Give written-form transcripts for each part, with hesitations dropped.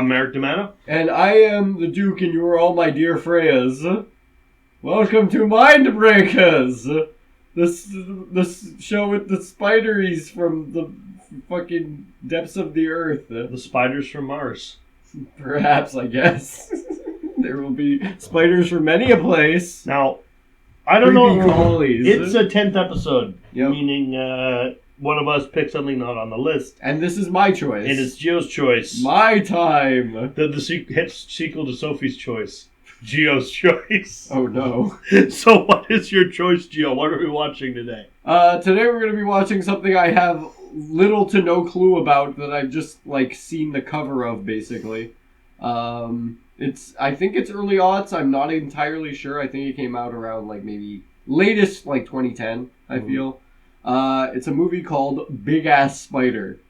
I'm Merrick D'Amato. And I am the Duke, and you are all my dear Freyas. Welcome to Mindbreakers! This show with the spideries from the fucking depths of the earth. The spiders from Mars. Perhaps, I guess. There will be spiders from many a place. Now, I don't know. Colonies. It's a 10th episode, yep. Meaning one of us picked something not on the list. And this is my choice. And it's Gio's choice. My time. The sequel to Sophie's choice. Gio's choice. Oh no. So what is your choice, Gio? What are we watching today? Today we're going to be watching something I have little to no clue about that I've just, seen the cover of, basically. I think it's early aughts. I'm not entirely sure. I think it came out around, maybe latest, 2010, I feel. It's a movie called Big Ass Spider.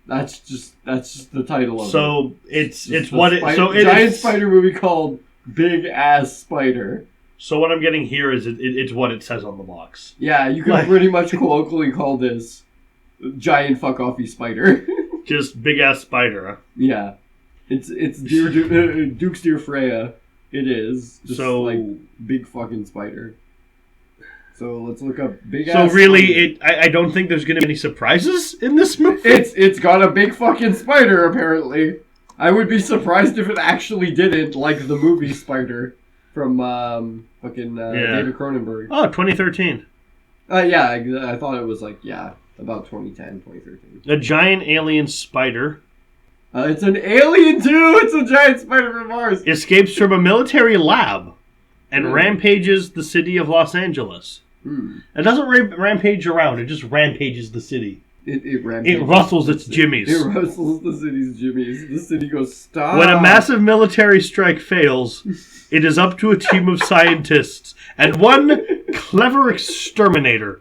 That's just the title of it. So it's giant spider movie called Big Ass Spider. So what I'm getting here is it's what it says on the box. Yeah, you could pretty much colloquially call this giant fuck-offy spider. Just big ass spider, huh? Yeah. It's Duke's Dear Freya. It is. Just big fucking spider. So let's look up big ass. So really, I don't think there's going to be any surprises in this movie. It's got a big fucking spider apparently. I would be surprised if it actually didn't, like the movie Spider from David Cronenberg. Oh, 2013. Yeah, I thought it was about 2010, 2013. A giant alien spider. It's an alien too. It's a giant spider from Mars. Escapes from a military lab and rampages the city of Los Angeles. It doesn't rampage around. It just rampages the city. It rampages. It rustles its jimmies. It rustles the city's jimmies. The city goes, stop. When a massive military strike fails, it is up to a team of scientists and one clever exterminator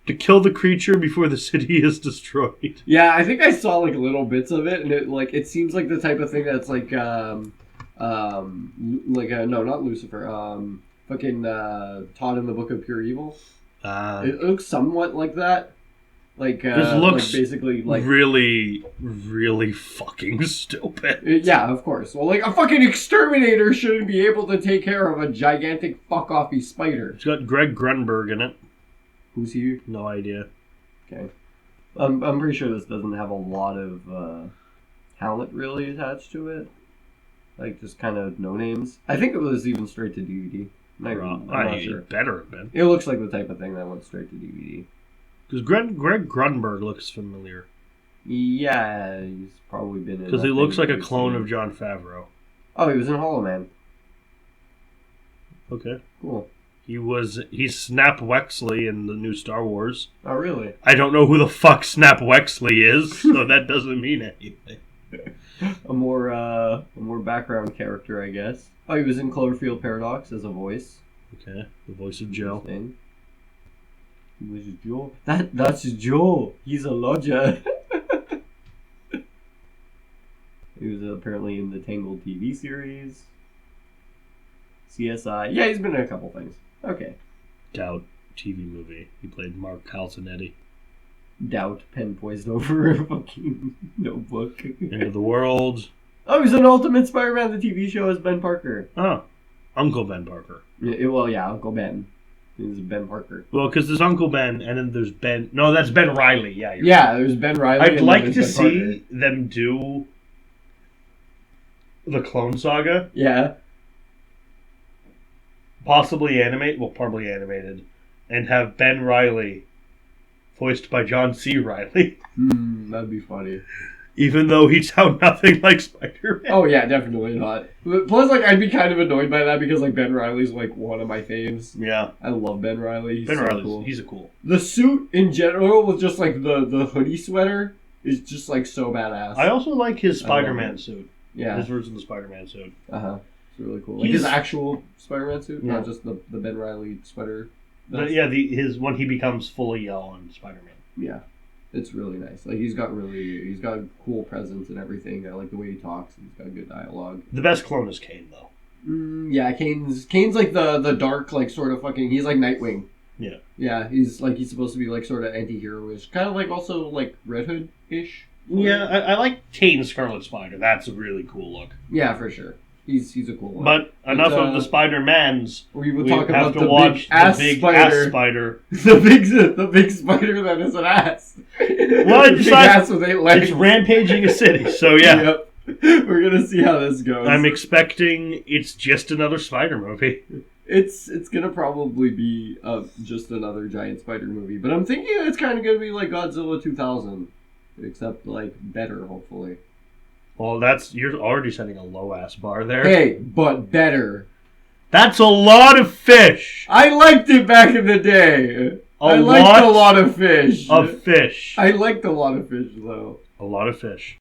to kill the creature before the city is destroyed. Yeah, I think I saw little bits of it, and it seems like the type of thing that's no, not Lucifer. Todd in the Book of Pure Evil. It looks somewhat like that. This looks basically really, really fucking stupid. Yeah, of course. Well, a fucking exterminator shouldn't be able to take care of a gigantic fuck-offy spider. It's got Greg Grunberg in it. Who's he? No idea. Okay. I'm pretty sure this doesn't have a lot of talent really attached to it. Just kind of no names. I think it was even straight to DVD. I'm not sure. It better have been. It looks like the type of thing that went straight to DVD. Because Greg Grunberg looks familiar. Yeah, he's probably been in... Because he looks like a clone of Jon Favreau. Oh, he was in Hollow Man. Okay. Cool. He's Snap Wexley in the new Star Wars. Oh, really? I don't know who the fuck Snap Wexley is, so that doesn't mean anything. A more background character, I guess. Oh, he was in Cloverfield Paradox as a voice. Okay, the voice of Joe. He was Joe. That's Joe. He's a lodger. He was apparently in the Tangled TV series. CSI. Yeah, he's been in a couple things. Okay. Doubt TV movie. He played Mark Calzonetti. Doubt pen poised over a fucking notebook. End of the World. Oh, he's in Ultimate Spider-Man, the TV show, as Ben Parker. Oh. Uncle Ben Parker. Yeah, Uncle Ben. He's Ben Parker. Well, because there's Uncle Ben, and then there's Ben... No, that's Ben Reilly. Yeah, right. There's Ben Reilly. I'd like to see them do the Clone Saga. Yeah. Possibly probably animated. And have Ben Reilly voiced by John C. Reilly. That'd be funny. Even though he sounds nothing like Spider-Man. Oh, yeah, definitely not. Plus, I'd be kind of annoyed by that because, Ben Reilly's, one of my faves. Yeah. I love Ben Reilly. Ben Reilly's cool. He's a cool. The suit, in general, with just, the hoodie sweater, is just, so badass. I also like his Spider-Man suit. Yeah. His version of the Spider-Man suit. Uh-huh. It's really cool. His actual Spider-Man suit, not just the Ben Reilly sweater. His when he becomes fully yellow on Spider-Man. Yeah. It's really nice. He's got a cool presence and everything. I like the way he talks. He's got good dialogue. The best clone is Kane, though. Yeah, Kane's the dark, sort of fucking... He's like Nightwing. Yeah. Yeah, he's supposed to be, sort of anti-hero-ish. Kind of also, Red Hood-ish, Yeah, I like Tate and Scarlet Spider. That's a really cool look. Yeah, for sure. He's a cool one. But enough of the Spider-Mans. We will talk have about to the watch big ass the big spider. ass spider. the big spider that is an ass. Well, big ass with 8 legs. It's rampaging a city, so yeah. Yep. We're gonna see how this goes. I'm expecting it's just another Spider movie. It's gonna probably be just another giant spider movie, but I'm thinking it's kind of gonna be like Godzilla 2000, except like better, hopefully. Well, you're already setting a low ass bar there. Hey, but better. That's a lot of fish. I liked it back in the day. I liked a lot of fish. Of fish. I liked a lot of fish though. A lot of fish.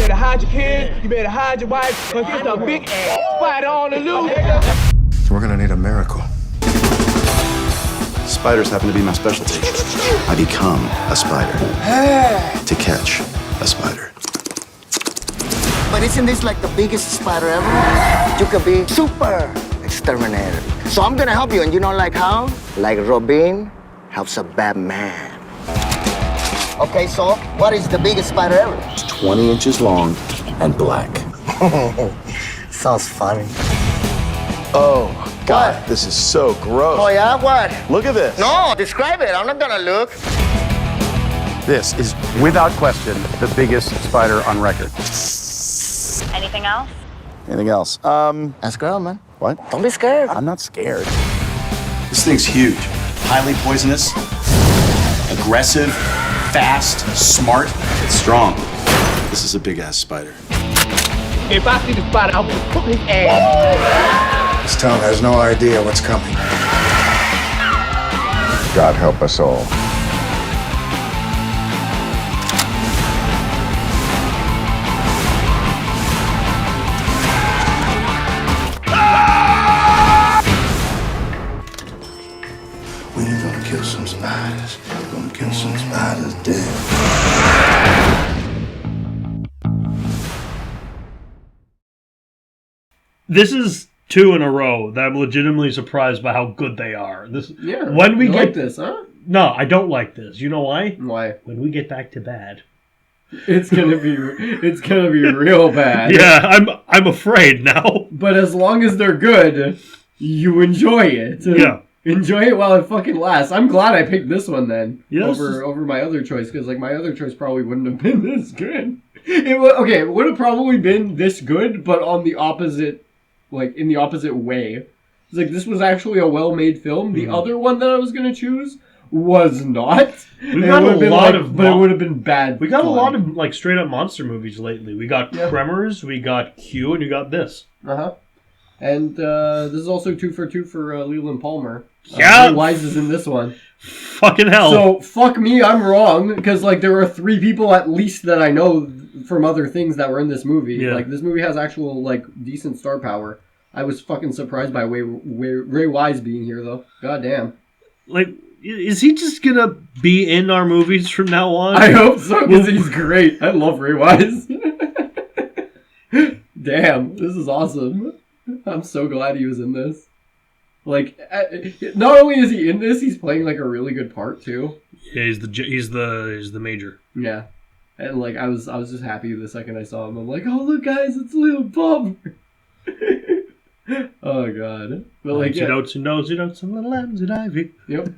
Hide your kids, you better hide your wife, because there's a big ass spider on the loose. We're gonna need a miracle. Spiders happen to be my specialty. I become a spider to catch a spider. But isn't this like the biggest spider ever? You could be super exterminator. So I'm gonna help you, and you know like how? Like Robin helps a Batman. Okay, so what is the biggest spider ever? It's 20 inches long and black. Sounds funny. Oh, God, What? this is so gross. Oh yeah, what? Look at this. No, describe it. I'm not gonna look. This is, without question, the biggest spider on record. Anything else? Anything else? Ask girl, man. What? Don't be scared. I'm not scared. This thing's huge. Highly poisonous, aggressive, fast, smart, it's strong. This is a big-ass spider. If I see the spider, I'm gonna put his ass. This town has no idea what's coming. God help us all. We ain't gonna kill some spiders. We're gonna kill some spiders dead. This is 2 in a row that I'm legitimately surprised by how good they are. Yeah. When we you get like this, huh? No, I don't like this. You know why? Why? When we get back to bad. It's gonna be real bad. Yeah, I'm afraid now. But as long as they're good, you enjoy it. Yeah. Enjoy it while it fucking lasts. I'm glad I picked this one then. Yes. Over my other choice, because like my other choice probably wouldn't have been this good. It would have probably been this good, but on the opposite, like in the opposite way. It's like this was actually a well-made film. The other one that I was gonna choose was not. We got a lot of, but it would have been bad. We got fun. a lot of like straight up monster movies lately. We got Tremors, we got Q, and you got this. And this is also 2 for 2 for Leland Palmer. Yeah. Ray Wise is in this one. Fucking hell. So fuck me, I'm wrong, because like there are 3 people at least that I know from other things that were in this movie. Yeah. Like this movie has actual like decent star power. I was fucking surprised by Ray Wise being here though. God damn. Like, is he just gonna be in our movies from now on? I hope so, because he's great. I love Ray Wise. Damn, this is awesome. I'm so glad he was in this. Like, not only is he in this, he's playing like a really good part too. Yeah, he's the major. Yeah, and like I was just happy the second I saw him. I'm like, oh look, guys, it's Leland Palmer. Oh god, but like notes and little lambs and ivy. Yep.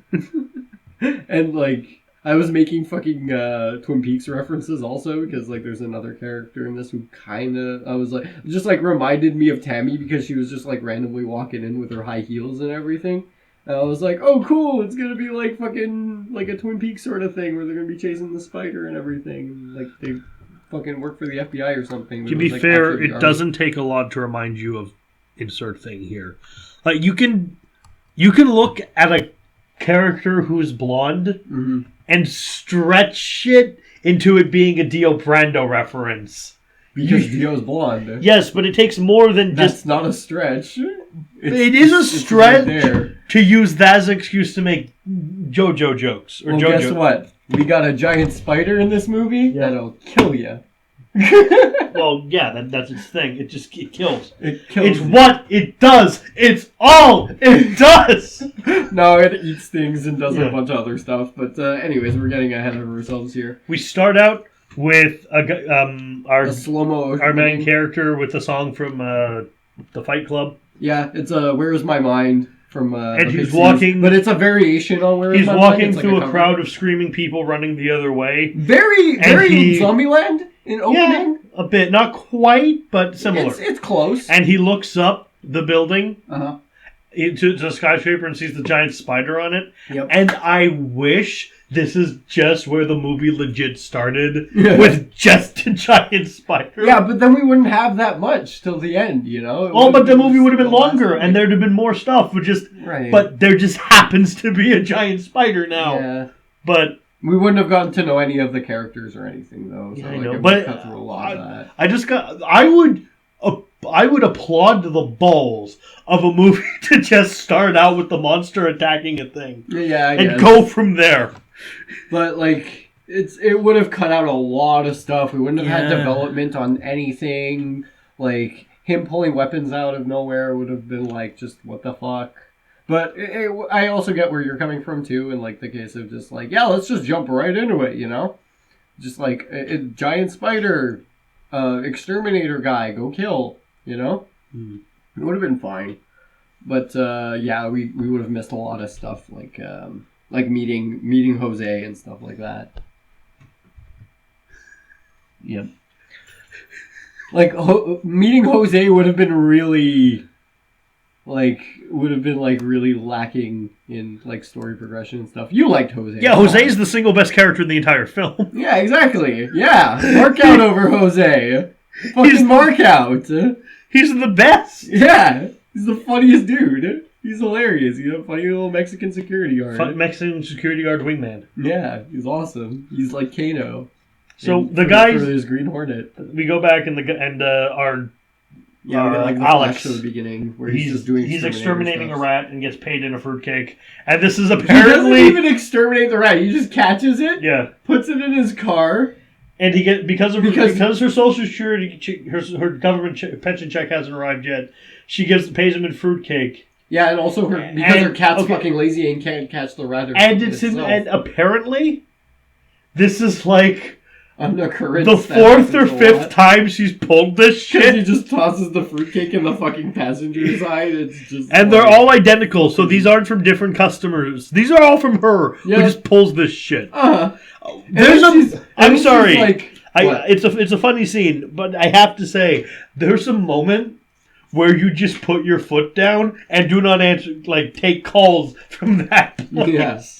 And like I was making fucking Twin Peaks references also because like there's another character in this who kind of I was like just like reminded me of Tammy because she was just like randomly walking in with her high heels and everything. And I was like, oh cool, it's gonna be like fucking like a Twin Peaks sort of thing where they're gonna be chasing the spider and everything. Like they fucking work for the FBI or something. To be fair, it doesn't take a lot to remind you of insert thing here. Like you can look at a character who's blonde and stretch it into it being a Dio Brando reference. Because Dio's blonde. Yes, but it takes more than That's just... not a stretch. It is a stretch right to use that as an excuse to make JoJo jokes. Or well, JoJo. guess what? We got a giant spider in this movie that'll kill you. Well, yeah, that's its thing. It kills. It kills It's you. what it does. It's all it does. No, it eats things and does Yeah. a bunch of other stuff. But anyways, we're getting ahead of ourselves here. We start out with our A slow-mo. our main character with a song from the Fight Club. Yeah, it's Where's My Mind from And the he's Pixies, walking- but it's a variation on Where's He's My Mind. walking It's like through a cover. crowd of screaming people running the other way. Very Zombieland in opening. Yeah, a bit. Not quite, but similar. It's close. And he looks up the building Uh-huh. into the skyscraper and sees the giant spider on it. Yep. And I wish this is just where the movie legit started, Yeah. with just a giant spider. Yeah, but then we wouldn't have that much till the end, you know? It Oh, but the would've movie would have been the last longer, movie. and there'd have been more stuff. Right. But there just happens to be a giant spider now. Yeah. But We wouldn't have gotten to know any of the characters or anything, though. So I like, know, it but would cut through a lot of that. I would applaud the balls of a movie to just start out with the monster attacking a thing Yeah, I and guess. go from there. But like, it would have cut out a lot of stuff. We wouldn't have had Yeah. development on anything. Like him pulling weapons out of nowhere would have been like, just what the fuck. But I also get where you're coming from too, in like the case of just like, yeah, let's just jump right into it, you know, just like a giant spider, exterminator guy, go kill, you know. It would have been fine. But yeah, we would have missed a lot of stuff like meeting Jose and stuff like that. Yep. Like meeting Jose would have been really really lacking in like story progression and stuff. You liked Jose. Yeah, Jose's the single best character in the entire film. Yeah, exactly. Yeah, mark out over Jose. Fucking mark out. He's the best. Yeah, he's the funniest dude. He's hilarious. He's a funny little Mexican security guard. Mexican security guard wingman. Yeah, he's awesome. He's like Kano. So And the for guys, his Green Hornet. we go back and our Yeah, we get like the Alex flash at the beginning where he's just doing he's exterminating stuff. a rat and gets paid in a fruitcake. And this is He doesn't apparently even exterminate the rat. He just catches it, yeah. puts it in his car. And he get because her social security her government pension check hasn't arrived yet. She pays him in fruitcake. Yeah, and also her cat's fucking lazy and can't catch the rat. And apparently, this is like an occurrence the that fourth or happens a fifth lot. time she's pulled this Because he shit. just tosses the fruitcake in the fucking passenger side. It's just And they're all identical, so these aren't from different customers. These are all from her who Yeah. just pulls this shit. There's I'm sorry. Like, It's a funny scene, but I have to say there's a moment where you just put your foot down and do not answer, like take calls from that place. yes.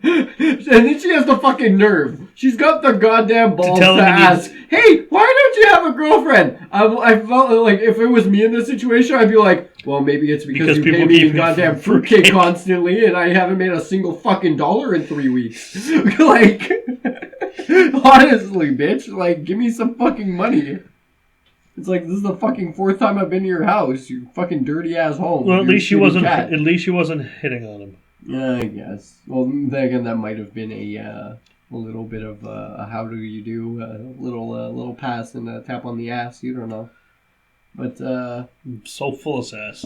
And then she has the fucking nerve. She's got the goddamn balls tell to him he ask, "Hey, why don't you have a girlfriend?" I felt like if it was me in this situation, I'd be like, "Well, maybe it's because you pay people me keep in goddamn fruitcake constantly, and I haven't made a single fucking dollar in 3 weeks." Like, honestly, bitch, like, give me some fucking money. It's like, this is the fucking fourth time I've been to your house. You fucking dirty ass home. Well, at You least she shitty wasn't. cat. At least she wasn't hitting on him. Yeah, I guess. Well, then again, that might have been a little bit of a how do you do, a little pass and a tap on the ass. You don't know, but So full of sass.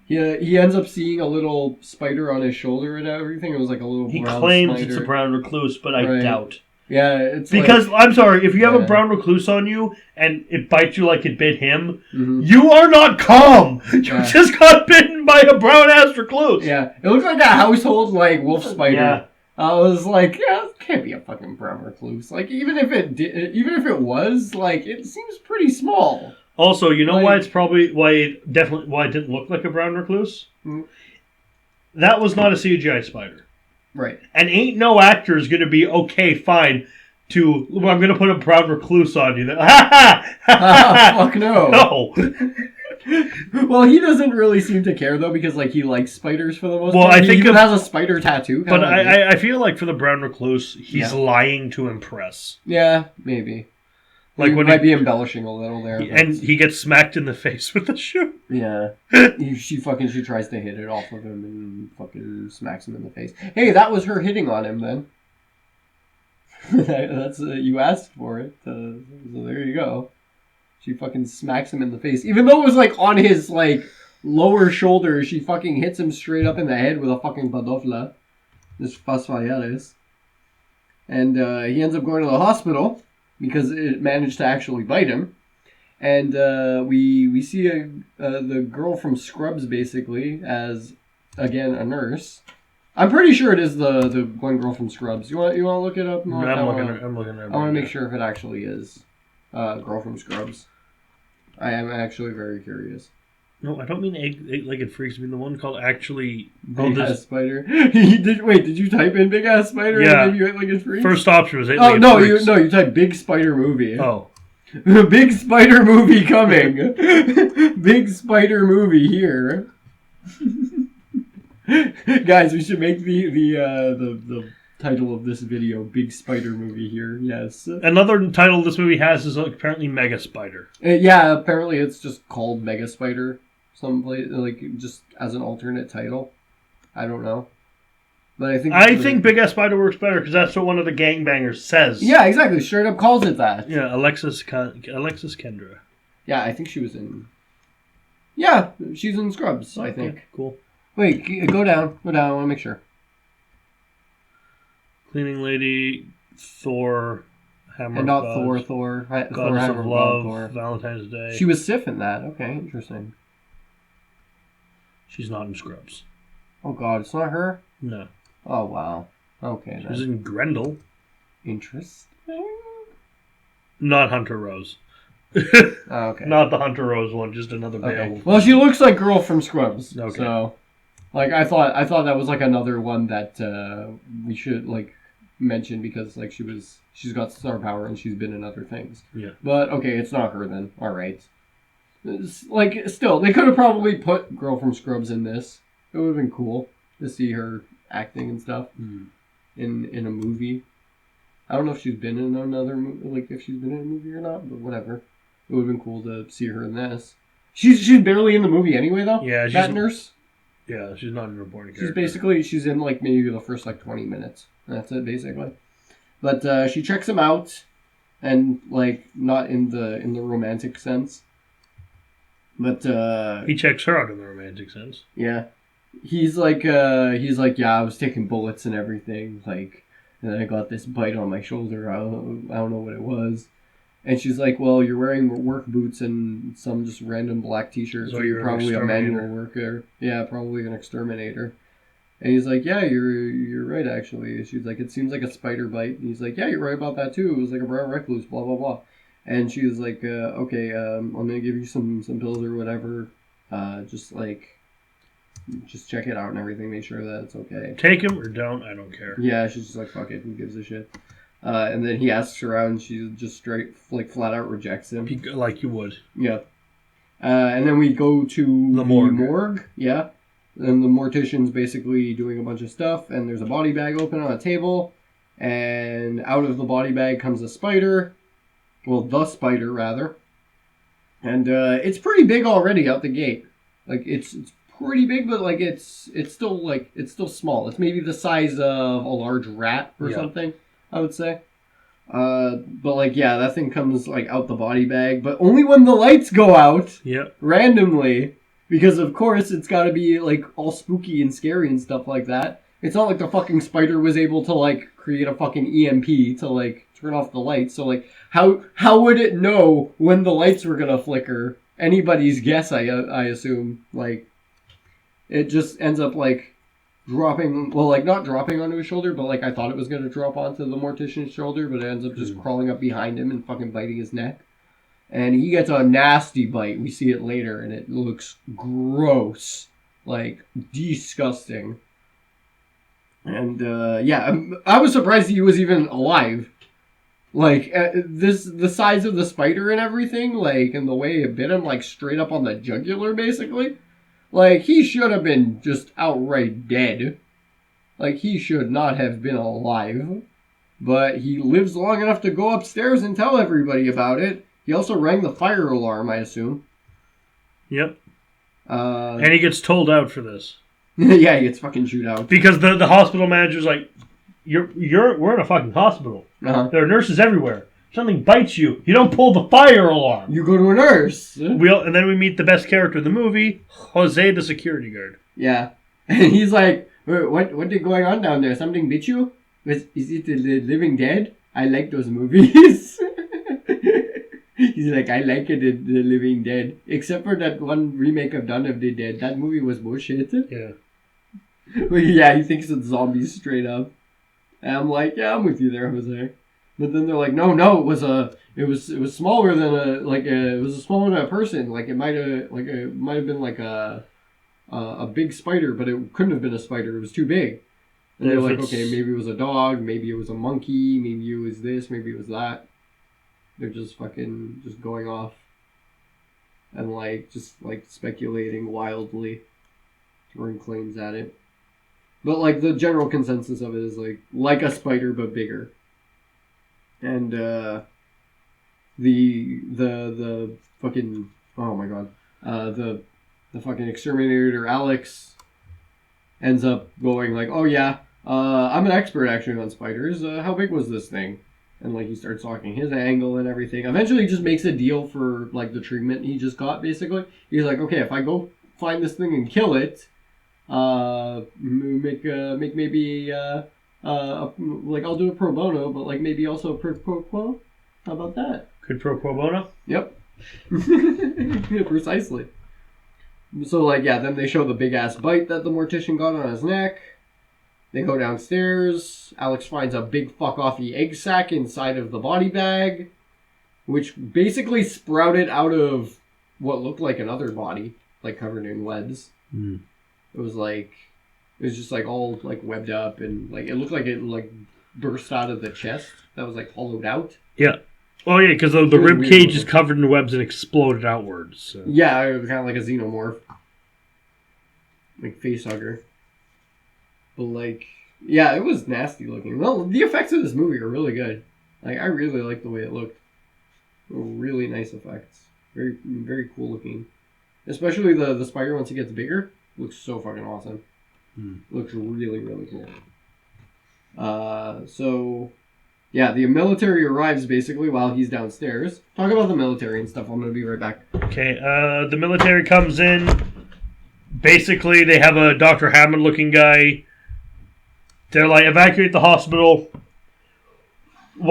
yeah, he ends up seeing a little spider on his shoulder and everything. It was like a little. He brown claims spider. it's a brown recluse, but I Right. doubt. Yeah, it's Because like, I'm sorry, if you have a Yeah. brown recluse on you and it bites you like it bit him, Mhm. you are not calm. You Yeah. just got bitten by a brown ass recluse. yeah, it looks like a household like wolf spider. Yeah. I was like, yeah, it can't be a fucking brown recluse. Like, even if it was, like, it seems pretty small. Also, you know Like- why it didn't look like a brown recluse? Hmm. That was not a CGI spider. Right. And ain't no actor's gonna be okay, fine. I'm gonna put a brown recluse on you. Ah, fuck no. No. Well, he doesn't really seem to care though, because like he likes spiders for the most part. I He think even has a spider tattoo. But I feel like for the brown recluse, he's lying to impress. Yeah, maybe. Like he when might be embellishing a little there. And he gets smacked in the face with the shoe. Yeah. She tries to hit it off of him and fucking smacks him in the face. Hey, that was her hitting on him then. That's you asked for it. So there you go. She fucking smacks him in the face. Even though it was like on his like lower shoulder, she fucking hits him straight up in the head with a fucking padofla. This Fasfallares. And he ends up going to the hospital because it managed to actually bite him. And we see the girl from Scrubs basically as, again, a nurse. I'm pretty sure it is the one girl from Scrubs. You want to look it up? I'm looking at it. I want to make sure if it actually is girl from Scrubs. I am actually very curious. No, I don't mean eight-legged freaks. I mean the one called actually Big ass spider. Did you type in big ass spider? Yeah. And give you eight-legged freaks? First option was eight-legged freaks. You type big spider movie. Oh. Big spider movie coming. Big spider movie here. Guys, we should make the title of this video "Big Spider Movie" here. Yes. Another title this movie has is apparently Mega Spider. Yeah, apparently it's just called Mega Spider. Someplace like just as an alternate title. I don't know, but I think Big Ass Spider works better because that's what one of the gangbangers says. Yeah, exactly. Straight up calls it that. Yeah, Alexis Kendra. Yeah, I think she was in. Yeah, she's in Scrubs. I think. Cool. Wait, go down. I want to make sure. Cleaning lady, Thor, Hammer and not of Thor. Gods, Thor, Goddess Hammer of Love, Thor. Valentine's Day. She was Sif in that. Okay, interesting. She's not in Scrubs. Oh God, it's not her. No. Oh wow. Okay. She was in Grendel. Interesting. Not Hunter Rose. Okay. Not the Hunter Rose one, just another Beowulf. Well, she looks like girl from Scrubs. Okay. So, like, I thought that was like another one that we should like mention because like she's got star power and she's been in other things. Yeah. But okay, it's not her then. All right. Like, still, they could have probably put girl from Scrubs in this. It would have been cool to see her acting and stuff in a movie. I don't know if she's been in another movie, like if she's been in a movie or not, but whatever. It would have been cool to see her in this. She's barely in the movie anyway, though. Yeah, that nurse. Yeah, she's not an important character. She's in like maybe the first like 20 minutes. That's it basically. But she checks him out, and like not in the romantic sense. But he checks her out in the romantic sense. Yeah, he's like yeah, I was taking bullets and everything, like, and then I got this bite on my shoulder. I don't know what it was. And she's like, well, you're wearing work boots and some just random black t-shirt, so you're probably a manual worker. Yeah, probably an exterminator. And he's like, yeah, you're right, actually. She's like, it seems like a spider bite. And he's like, yeah, you're right about that, too. It was like a brown recluse, blah, blah, blah. And she was like, okay, I'm going to give you some pills or whatever. Just check it out and everything. Make sure that it's okay. Take him or don't. I don't care. Yeah, she's just like, fuck it. Who gives a shit? And then he asks her out and she just straight, like, flat out rejects him. Like you would. Yeah. And then we go to the morgue. Yeah. And the mortician's basically doing a bunch of stuff. And there's a body bag open on a table. And out of the body bag comes a spider. Well, the spider, rather. And it's pretty big already out the gate. Like, it's pretty big, but, like, it's still small. It's maybe the size of a large rat or something, I would say. But, like, yeah, that thing comes, like, out the body bag. But only when the lights go out. Yep. Randomly. Because, of course, it's got to be, like, all spooky and scary and stuff like that. It's not like the fucking spider was able to, like, create a fucking EMP to, like, turn off the lights. So, like, how would it know when the lights were gonna flicker? Anybody's guess, I assume. Like, it just ends up, like, dropping, well, like, not dropping onto his shoulder, but, like, I thought it was gonna drop onto the mortician's shoulder, but it ends up just crawling up behind him and fucking biting his neck. And he gets a nasty bite. We see it later, and it looks gross. Like, disgusting. And, yeah, I was surprised he was even alive. Like, the size of the spider and everything, like, and the way it bit him, like, straight up on the jugular, basically. Like, he should have been just outright dead. Like, he should not have been alive. But he lives long enough to go upstairs and tell everybody about it. He also rang the fire alarm, I assume. Yep. And he gets told out for this. Yeah, he gets fucking chewed out. Because the hospital manager's like, we're in a fucking hospital. Uh-huh. There are nurses everywhere. If something bites you, you don't pull the fire alarm. You go to a nurse. And then we meet the best character in the movie, Jose, the security guard. Yeah. And he's like, what is going on down there? Something bit you? Is it the Living Dead? I like those movies. He's like, I like it, the Living Dead. Except for that one remake of Dawn of the Dead. That movie was bullshit. Yeah. But yeah, he thinks it's zombies straight up. And I'm like, yeah, I'm with you there, Jose. But then they're like, no, it was smaller than it was smaller than a person. Like it might have been like a big spider, but it couldn't have been a spider. It was too big. And they're like, okay, maybe it was a dog, maybe it was a monkey, maybe it was this, maybe it was that. They're just going off and just speculating wildly, throwing claims at it. But the general consensus of it is like a spider but bigger. And the fucking, oh my god, the fucking exterminator Alex ends up going oh yeah, I'm an expert actually on spiders. How big was this thing? And he starts talking his angle and everything. Eventually he just makes a deal for the treatment he just got, basically. He's like, okay, if I go find this thing and kill it, make maybe I'll do it pro bono, but maybe also pro quo. How about that? Quid pro quo bono? Yep. Yeah, precisely. So then they show the big ass bite that the mortician got on his neck. They go downstairs. Alex finds a big fuck-offy egg sack inside of the body bag, which basically sprouted out of what looked like another body, covered in webs. Mm. It was just all webbed up, and it looked like it burst out of the chest that was hollowed out. Yeah. Oh yeah, because the rib cage is covered in webs and exploded outwards. So. Yeah, it was kind of like a xenomorph, face hugger. But yeah, it was nasty looking. Well, the effects of this movie are really good. I really like the way it looked. Really nice effects. Very, very cool looking. Especially the spider once it gets bigger. Looks so fucking awesome. Looks really, really cool. So, yeah, the military arrives basically while he's downstairs. Talk about the military and stuff. I'm going to be right back. Okay, the military comes in. Basically, they have a Dr. Hammond looking guy. They're evacuate the hospital. They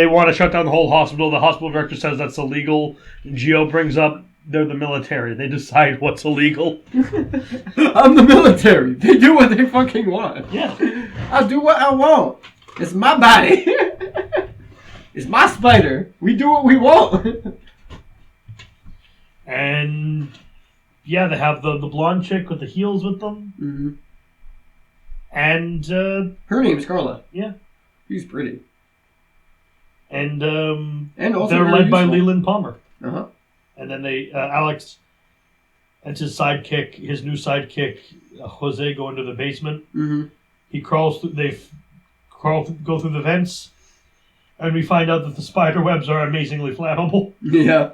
want to shut down the whole hospital. The hospital director says that's illegal. Gio brings up they're the military. They decide what's illegal. I'm the military. They do what they fucking want. Yeah. I'll do what I want. It's my body. It's my spider. We do what we want. And yeah, they have the blonde chick with the heels with them. Mm-hmm. And her name's Carla. Yeah. She's pretty. And also they're led by Leland Palmer. Uh-huh. And then Alex and his new sidekick, Jose, go into the basement. Mm-hmm. He crawls through. Go through the vents, and we find out that the spider webs are amazingly flammable. Yeah.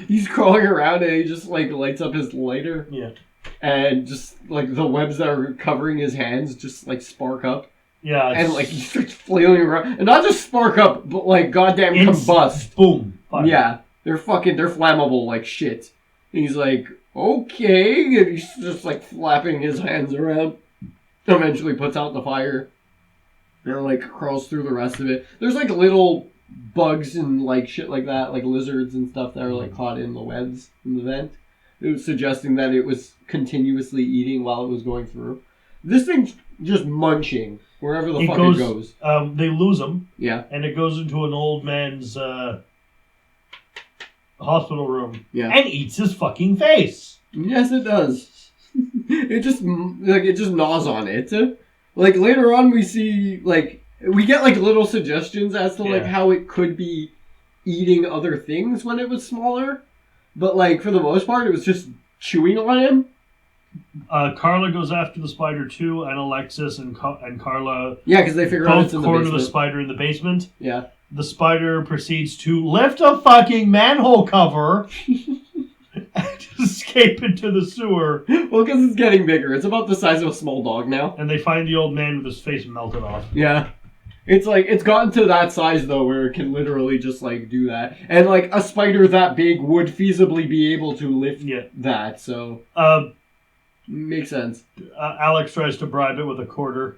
He's crawling around and he just lights up his lighter. Yeah. And just the webs that are covering his hands just spark up. Yeah. And he starts flailing around, and not just spark up, but goddamn combust. Boom. Fire. Yeah. They're flammable like shit. And he's like, okay. And he's just flapping his hands around. Eventually puts out the fire. And crawls through the rest of it. There's little bugs and shit like that, lizards and stuff that are caught in the webs in the vent. It was suggesting that it was continuously eating while it was going through. This thing's just munching wherever the fuck it goes. They lose him. Yeah. And it goes into an old man's hospital room. Yeah. And eats his fucking face. Yes, it does. It just gnaws on it. Later on we see we get like little suggestions as to like Yeah. how it could be eating other things when it was smaller, but like for the most part, it was just chewing on him. Carla goes after the spider too, and Alexis and Carla Yeah, because they figure out both it's in the corner basement. the spider in the basement. Yeah. The spider proceeds to lift a fucking manhole cover and escape into the sewer. Well, because it's getting bigger. It's about the size of a small dog now. And they find the old man with his face melted off. Yeah. It's like, it's gotten to that size though where it can literally just like do that. And like a spider that big would feasibly be able to lift that, so. Makes sense. Alex tries to bribe it with a quarter.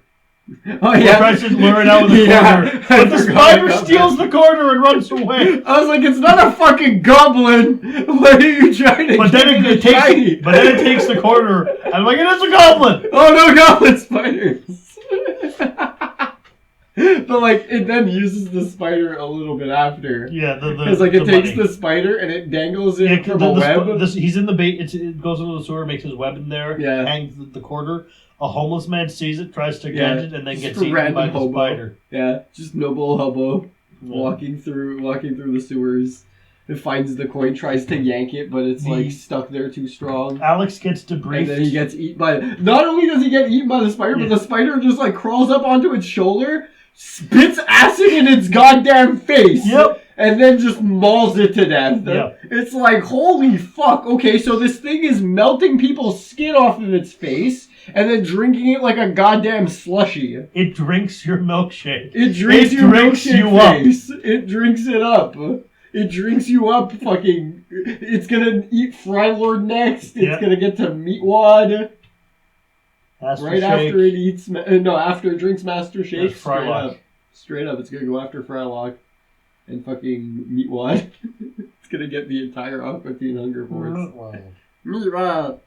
Oh yeah. Tries to lure it out with a quarter. But the spider steals the quarter and runs away. I was like, it's not a fucking goblin. What are you trying to But then it takes the quarter. And I'm like, it is a goblin. Oh no, goblin spiders. But like, it then uses the spider a little bit after. Yeah, because like it takes money. the spider and it dangles it from a web. He's in the bait. It goes into the sewer, makes his web in there. Yeah. Hangs the quarter. A homeless man sees it, tries to get it, and then gets Just a eaten by random the hobo. spider. Yeah, just noble hobo walking through the sewers. It finds the coin, tries to yank it, but it's like stuck there too strong. Alex gets debriefed. And then he gets eaten by. Not only does he get eaten by the spider, but the spider just like crawls up onto its shoulder, spits acid in its goddamn face. Yep. And then just mauls it to death. Yep. It's like, holy fuck. Okay, so this thing is melting people's skin off of its face and then drinking it like a goddamn slushie. It drinks your milkshake. It drinks It your drinks milkshake you up. face. It drinks it up. It drinks you up, fucking. It's gonna eat Fry Lord next. It's gonna get to Meatwad. Right after it eats. After it drinks Master Shake. That's Frylock. Straight up, it's gonna go after Frylock and fucking Meatwad. It's gonna get the entire Aqua Teen Hunger Force. Meatwad.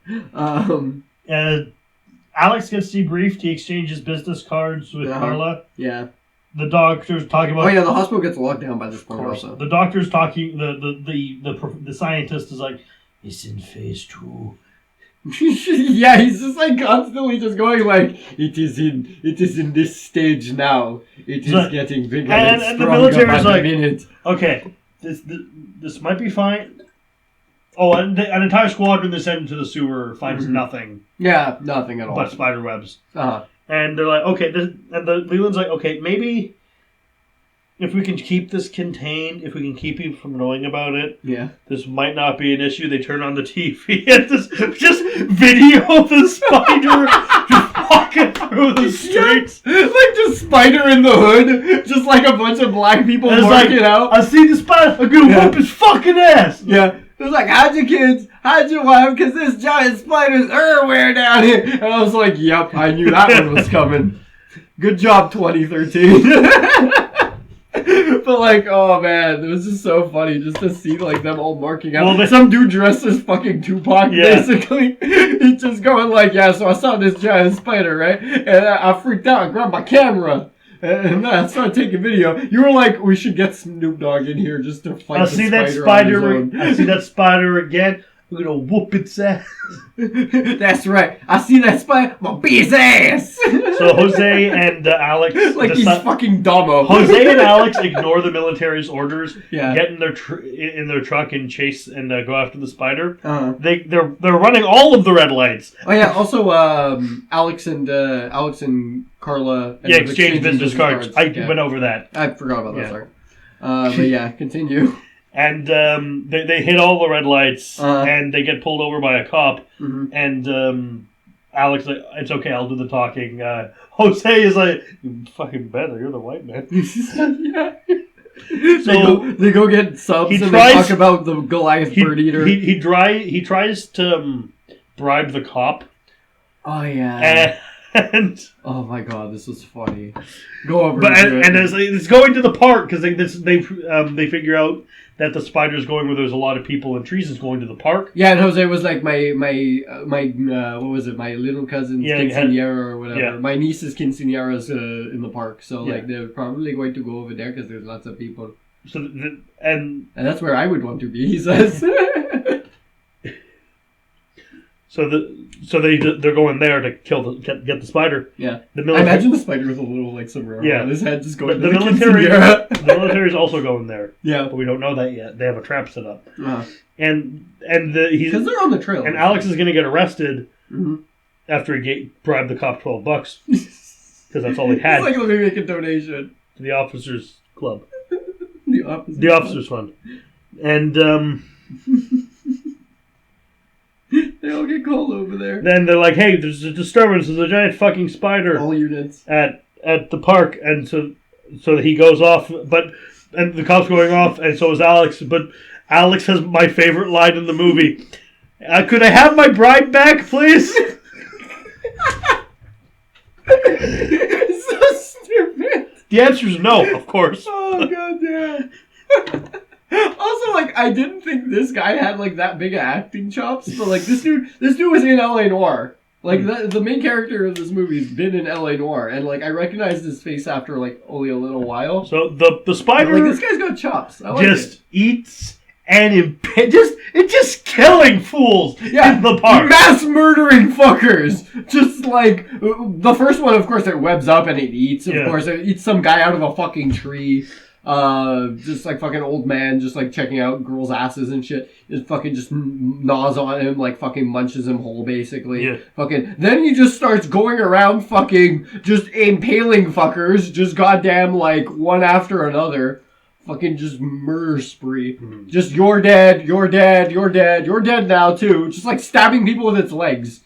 Alex gets debriefed. He exchanges business cards with Carla. Yeah. The doctor's talking about. Oh yeah, the hospital gets locked down by this point also. The doctor's talking. The scientist is like, it's in phase 2. Yeah, he's just like constantly just going like, it is in this stage now. It is So- getting bigger and and the stronger military by is the like, minute. okay, this might be fine. Oh, and an entire squadron they send into the sewer finds nothing. Yeah, nothing at all. But spider webs. Uh-huh. And they're like, okay, and the Leland's like, okay, maybe if we can keep this contained, if we can keep people from knowing about it, this might not be an issue. They turn on the TV and just video the spider just walking through the streets. Like just spider in the hood, just like a bunch of black people And it's working like, out. I see the spider, I'm gonna whoop his fucking ass. Yeah. It was like, hide your kids, hide your wife, because this giant spider's everywhere down here. And I was like, yep, I knew that one was coming. Good job, 2013. But like, oh man, it was just so funny just to see like them all marking out. Well, some dude dressed as fucking Tupac, basically. He's just going like, yeah, so I saw this giant spider, right? And I freaked out and grabbed my camera. And then I started taking video. You were like, we should get Snoop Dogg in here just to fight I the see that spider on his own. I see that spider again. We're gonna whoop its ass. That's right. I see that spider. I'm gonna beat his ass. So Jose and Alex, like he's fucking Damo. Jose and Alex ignore the military's orders. Yeah. Get in their truck and chase and go after the spider. Uh-huh. They're running all of the red lights. Oh yeah. Also, Alex and Carla. And Exchange business cards. I went over that. I forgot about that. Sorry. But yeah, continue. And they hit all the red lights, and they get pulled over by a cop. Mm-hmm. And Alex like, it's okay, I'll do the talking. Jose is like, you fucking better, you're the white man. Yeah. So they go get subs and they talk about the Goliath bird eater. He tries to bribe the cop. Oh yeah. And oh my god, this was funny. Go over. But and it's going to the park because they figure out that the spider's going where there's a lot of people and trees is going to the park. Yeah, and Jose was like my what was it? My little cousin's quinceañera or whatever. Yeah. My niece's quinceañera's in the park, so like they're probably going to go over there because there's lots of people. So and that's where I would want to be. He says. So they're going there to get the spider. Yeah. The I military, imagine the spider with a little like sombrero on his head just going. the to military's also going there. Yeah. But we don't know that yet. They have a trap set up. Uh-huh. And Because they're on the trail. and Alex is going to get arrested after he bribed the cop $12 because that's all he had. It's like, let me make a donation to the officers club, the officers fund, and they all get called over there. then they're like, "Hey, there's a disturbance. There's a giant fucking spider All units at the park," and so he goes off, and the cop's going off, and so is Alex, but Alex has my favorite line in the movie. Could I have my bride back, please? It's so stupid. The answer is no, of course. Oh god damn. Also, like, I didn't think this guy had like that big of acting chops, but like this dude was in LA Noire. Like the main character of this movie has been in LA Noire, and like I recognized his face after like only a little while. So the spider, but, like, this guy's got chops. I like just it. eats and just killing fools in the park. Mass murdering fuckers. Just like the first one, of course, it webs up and it eats. Of course, it eats some guy out of a fucking tree. Just like fucking old man, just like checking out girls' asses and shit. Just fucking just gnaws on him, like fucking munches him whole, basically. Yeah. Fucking. Then he just starts going around fucking just impaling fuckers, just goddamn like one after another. Fucking just murder spree. Mm-hmm. Just you're dead, you're dead, you're dead, you're dead now too. Just like stabbing people with its legs.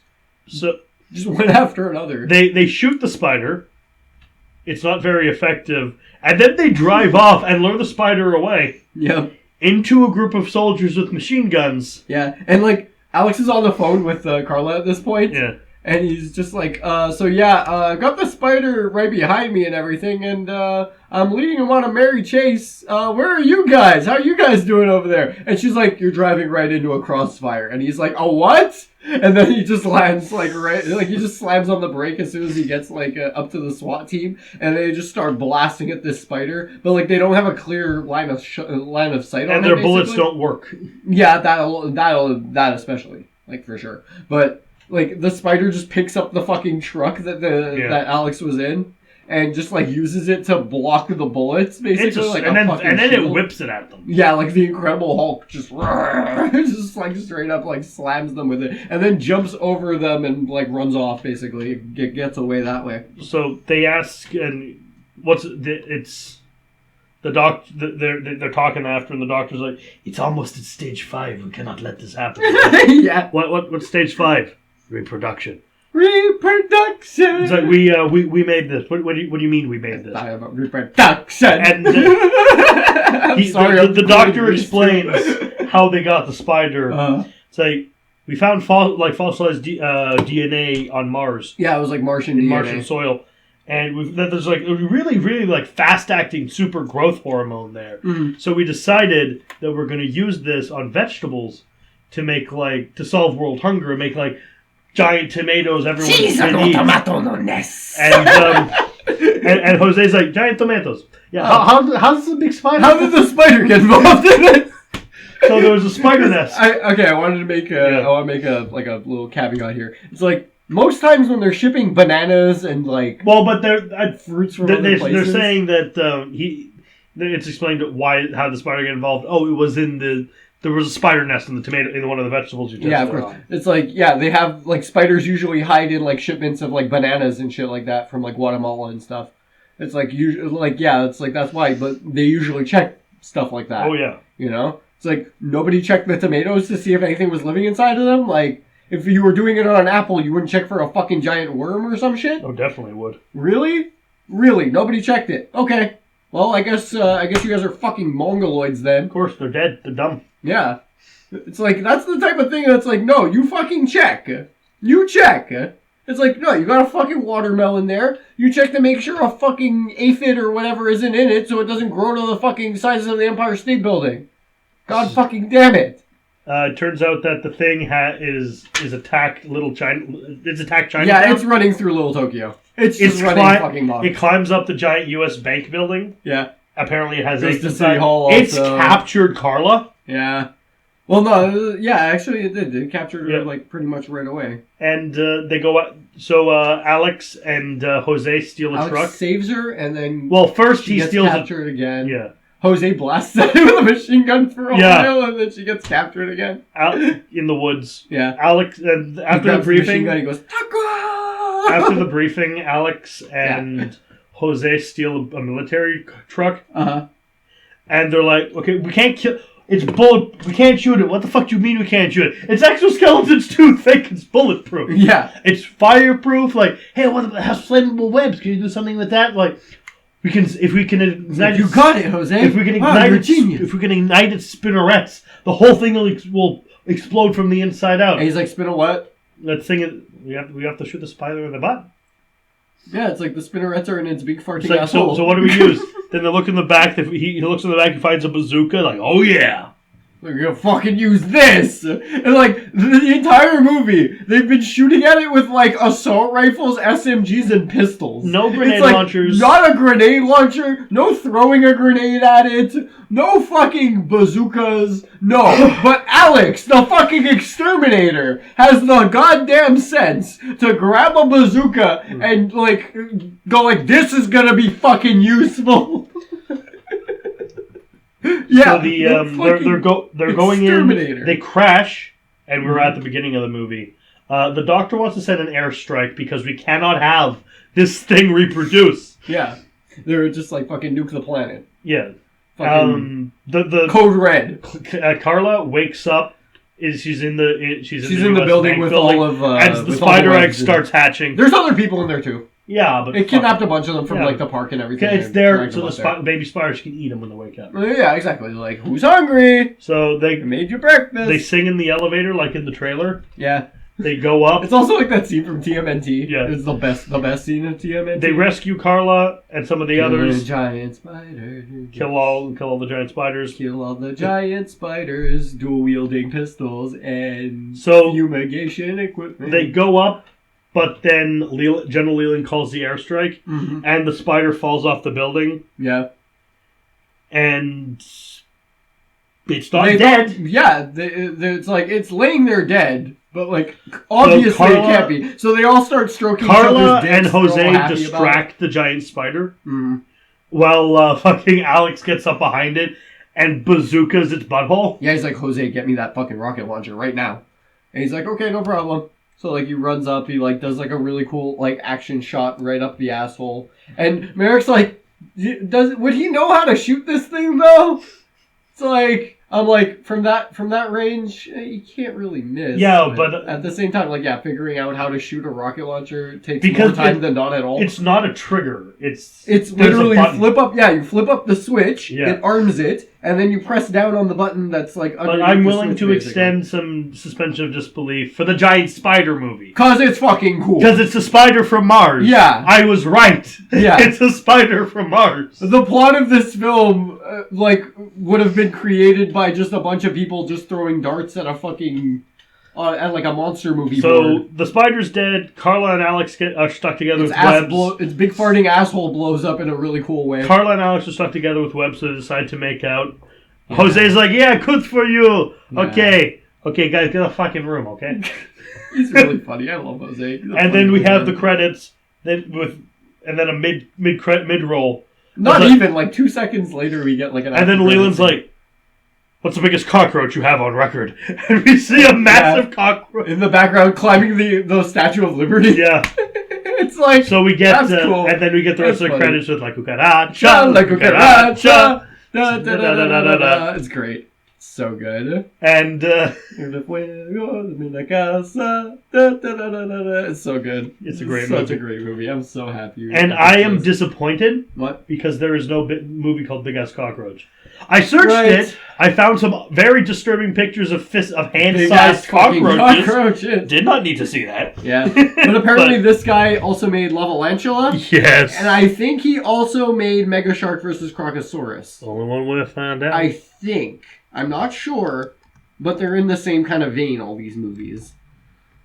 So just one after another. They shoot the spider. It's not very effective. And then they drive off and lure the spider away. Yep. Into a group of soldiers with machine guns. Yeah. And like Alex is on the phone with Carla at this point. Yeah. And he's just like, got the spider right behind me and everything, and I'm leading him on a merry chase. Where are you guys? How are you guys doing over there? And she's like, you're driving right into a crossfire. And he's like, oh, what? And then he just lands like he just slams on the brake as soon as he gets like up to the SWAT team, and they just start blasting at this spider. But like they don't have a clear line of sight on it. And their bullets don't work. Yeah, that especially, like for sure. But like the spider just picks up the fucking truck that Alex was in, and just like uses it to block the bullets, basically. And then it whips it at them. Yeah, like the Incredible Hulk just like straight up like slams them with it, and then jumps over them and like runs off. Basically, gets away that way. So they ask, and they're talking after, and the doctor's like, "It's almost at stage 5. We cannot let this happen." Yeah. What's stage 5? Reproduction. Reproduction. It's like we made this. What do you mean we made this? Reproduction. And the doctor explains how they got the spider. It's like we found fossilized DNA on Mars. Yeah, it was like Martian DNA. Martian soil, and there's like a really really like fast acting super growth hormone there. Mm-hmm. So we decided that we're going to use this on vegetables to make to solve world hunger and make like giant tomatoes everyone can eat. And Jose's like, giant tomatoes. Yeah. How does the big spider? How did the spider get involved in it? So there was a spider nest. I wanted to make a little caveat here. It's like most times when they're shipping bananas and like but they're fruits from other places, they're saying that it's explained how the spider got involved. Oh, it was there was a spider nest in one of the vegetables you tested. Yeah, of course. It's like, they have, like, spiders usually hide in, like, shipments of, like, bananas and shit like that from, like, Guatemala and stuff. It's like, it's like, that's why, but they usually check stuff like that. Oh, yeah. You know? It's like, nobody checked the tomatoes to see if anything was living inside of them? Like, if you were doing it on an apple, you wouldn't check for a fucking giant worm or some shit? Oh, definitely would. Really? Really? Nobody checked it? Okay. Well, I guess you guys are fucking mongoloids then. Of course, they're dead. They're dumb. Yeah. It's like, that's the type of thing that's like, no, you fucking check. You check. It's like, no, you got a fucking watermelon there. You check to make sure a fucking aphid or whatever isn't in it so it doesn't grow to the fucking size of the Empire State Building. God fucking damn it. It turns out that the thing is attacked Little China. It's attacked China. Yeah, it's running through Little Tokyo. It's running fucking long. It climbs up the giant U.S. bank building. Yeah. Apparently it has City Hall also. It's captured Carla. Yeah. Well, no, yeah, actually it did. It captured her Yeah. like pretty much right away. And they go out. So Alex and Jose steal a Alex truck. saves her, and then Well, first she he gets steals a... captured again. Yeah. Jose blasts at him with a machine gun for a Yeah. while, and then she gets captured again. Out in the woods. Yeah. Alex, and He after the grabs machine briefing... gun, he goes, "Taka!" After the briefing, Alex and Jose steal a military truck. Uh-huh. And they're like, okay, we can't kill... It's bullet... We can't shoot it. What the fuck do you mean we can't shoot it? It's exoskeletons too thick. It's bulletproof. Yeah. It's fireproof. Like, hey, what about... It has flammable webs. Can you do something with that? Like, we can... If we can ignite... You got it, Jose. If we can Wow, ignite you're a its... genius. If we can ignite its spinnerets, the whole thing will explode from the inside out. And he's like, spin a what? That thing is... We have to shoot the spider in the butt. Yeah, it's like the spinnerets are in its big farting It's like, asshole. so what do we use? Then they look in the back. He looks in the back. He finds a bazooka. Like, oh yeah. We're gonna fucking use this! And like, the entire movie, they've been shooting at it with like assault rifles, SMGs, and pistols. No grenade It's like, launchers. Not a grenade launcher, no throwing a grenade at it, no fucking bazookas, no. But Alex, the fucking exterminator, has the goddamn sense to grab a bazooka and like, go like, this is gonna be fucking useful. Yeah, So they're going in. They crash, and we're at the beginning of the movie. The doctor wants to send an airstrike because we cannot have this thing reproduce. Yeah, they're just like fucking nuke the planet. Yeah. Fucking The Code Red. Carla wakes up. She's in the the building Bank with building, all of and the with spider all the egg webs in starts hatching. There's other people in there too. Yeah, but It kidnapped a bunch of them from Yeah. like the park and everything. it's and there dragged so them the up there. baby spiders can eat them when they wake up. Yeah, exactly. They're like, who's hungry? So I made you breakfast. they sing in the elevator like in the trailer. Yeah. They go up. It's also like that scene from TMNT. Yeah. It's the best scene of TMNT. They rescue Carla and some of the Kill others. the giant spider. Kill all the giant spiders. Kill all the giant spiders, dual wielding pistols, and So fumigation equipment. they go up, but then General Leland calls the airstrike, Mhm. and the spider falls off the building, Yeah. and it's not dead. It's like it's laying there dead, but like obviously Carla- it can't be. So they all start stroking each Carla other's dicks. and They're all Jose happy about distract the giant spider, it. Mhm. while fucking Alex gets up behind it and bazookas its butthole. Yeah, he's like, Jose, get me that fucking rocket launcher right now. And he's like, okay, no problem. So like he runs up, he like does like a really cool like action shot right up the asshole. And Merrick's like, would he know how to shoot this thing though? It's like I'm like from that range, you can't really miss. Yeah, but at the same time, like figuring out how to shoot a rocket launcher takes because more time than not at all. It's not a trigger. It's It's there's a literally button. you flip up the switch, Yeah. it arms it, and then you press down on the button that's like But underneath I'm the willing switch, to basically. extend some suspension of disbelief for the giant spider movie. Cause it's fucking cool. Because it's a spider from Mars. Yeah. I was right. Yeah. It's a spider from Mars. The plot of this film, would have been created by just a bunch of people just throwing darts at a fucking, at like a monster movie So board. the spider's dead. Carla and Alex are stuck together Its, with webs. its big farting asshole blows up in a really cool way. Carla and Alex are stuck together with webs, so they decide to make out. Jose's like, yeah, good for you. Yeah. Okay, guys, get a fucking room, okay? He's really funny. I love Jose. He's a And funny then we little have man. the credits, and then a mid roll. Not It's like- even, like 2 seconds later we get like an And then after Leland's credits like, what's the biggest cockroach you have on record? And we see a massive cockroach. in the background climbing the Statue of Liberty. Yeah. It's like, So we get, that's cool. and then we get the rest That's of the funny. credits with like cucaracha, Cha la cucaracha, cucaracha. Da, da, da, da, da, da, da. It's great. So good. and It's so good. It's a great Such movie. a great movie. I'm so happy. we and got I this am list. disappointed What? because there is no movie called Big Ass Cockroach. I searched Right. it. I found some very disturbing pictures of Big-ass hand-sized fucking cockroaches. cockroaches. Did not need to see that. Yeah. But apparently But- this guy also made Levalantula. Yes. And I think he also made Mega Shark vs. Crocosaurus. Only one way to find out. I think. I'm not sure. But they're in the same kind of vein, all these movies.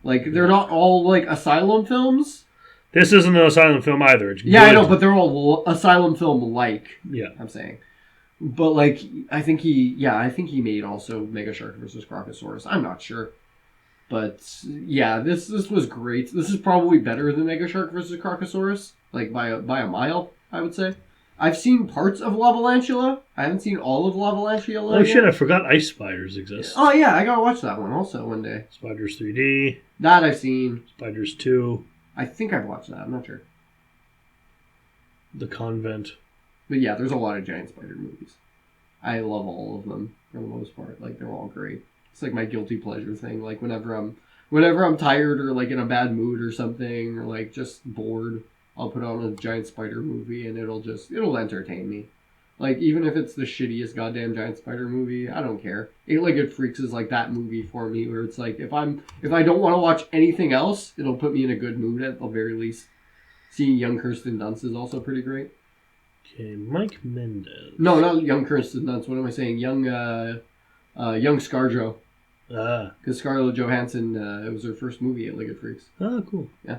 Like, they're not all, like, asylum films. This isn't an asylum film either. It's Yeah, I good. know, but they're all asylum film-like, Yeah. I'm saying. But like, I think he made also Mega Shark versus Crocosaurus. I'm not sure, but yeah, this was great. This is probably better than Mega Shark versus Crocosaurus, like by a mile, I would say. I've seen parts of Lavalantula. I haven't seen all of Lavalantula. Oh shit! I forgot ice spiders exist. Oh yeah, I gotta watch that one also one day. Spiders 3D. That I've seen. Spiders 2. I think I've watched that. I'm not sure. The Convent. But yeah, there's a lot of giant spider movies. I love all of them for the most part. Like they're all great. It's like my guilty pleasure thing. Like whenever I'm tired or like in a bad mood or something or like just bored, I'll put on a giant spider movie and it'll entertain me. Like even if it's the shittiest goddamn giant spider movie, I don't care. Eight-Legged Freaks is like that movie for me where it's like if I don't want to watch anything else, it'll put me in a good mood at the very least. Seeing young Kirsten Dunst is also pretty great. Okay, Mike Mendez. No, not young Kirsten Dunst. What am I saying? Young ScarJo. Because Scarlett Johansson, it was her first movie, Eight-Legged Freaks. Oh, cool. Yeah.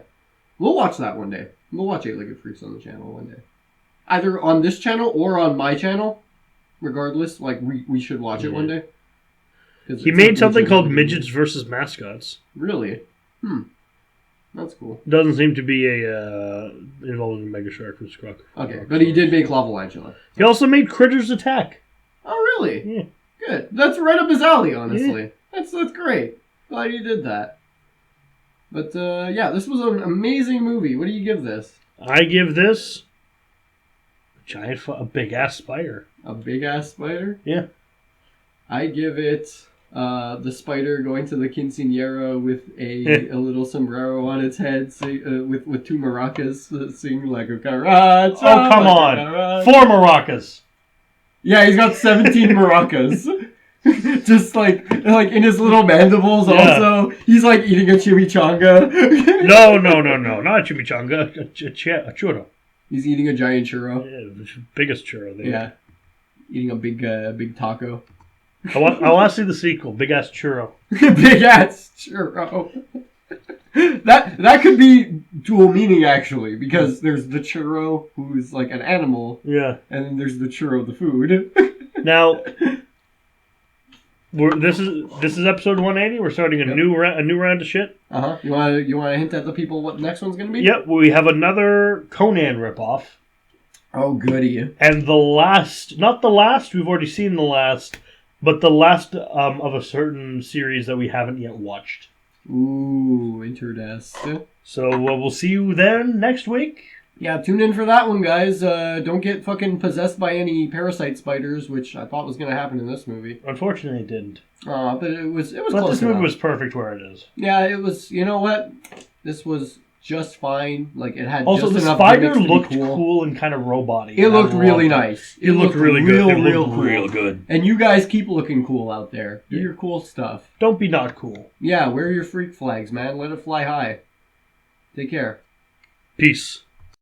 We'll watch that one day. We'll watch Eight-Legged Freaks on the channel one day. Either on this channel or on my channel. Regardless, like, we should watch it one day. He made something called Midgets versus Mascots. Really? That's cool. Doesn't seem to be involved in Mega Shark vs. Croc. Okay, but he did make Lavalantula. He also made Critters Attack. Oh, really? Yeah. Good. That's right up his alley, honestly. Yeah. That's great. Glad you did that. But, yeah, this was an amazing movie. What do you give this? I give this a big-ass spider. A big-ass spider? Yeah. I give it the spider going to the quinceañera with a little sombrero on its head with two maracas singing like a caracha. Oh, come on. 4 maracas. Yeah, he's got 17 maracas. Just like in his little mandibles also. He's like eating a chimichanga. No. Not a chimichanga. A churro. He's eating a giant churro. Yeah, the biggest churro there. Yeah. Eating a big taco. I want to see the sequel. Big ass churro. Big ass churro. That could be dual meaning actually, because there's the churro who's like an animal. Yeah. And then there's the churro, the food. Now, this is episode 180. We're starting a new round of shit. You want to hint at the people what the next one's gonna be? Yep. We have another Conan ripoff. Oh goody. And not the last. We've already seen the last. But the last of a certain series that we haven't yet watched. Ooh, interesting. So we'll see you then next week. Yeah, tune in for that one, guys. Don't get fucking possessed by any parasite spiders, which I thought was going to happen in this movie. Unfortunately, it didn't. But it was but close this movie enough. was perfect where it is. Yeah, it was. You know what? This was just fine. Like it had also just the enough spider gimmicks to be looked cool and kind of robot-y. It looked really nice. It looked really good. It Real looked cool. real good. And you guys keep looking cool out there. Do your cool stuff. Don't be not cool. Yeah, wear your freak flags, man. Let it fly high. Take care. Peace.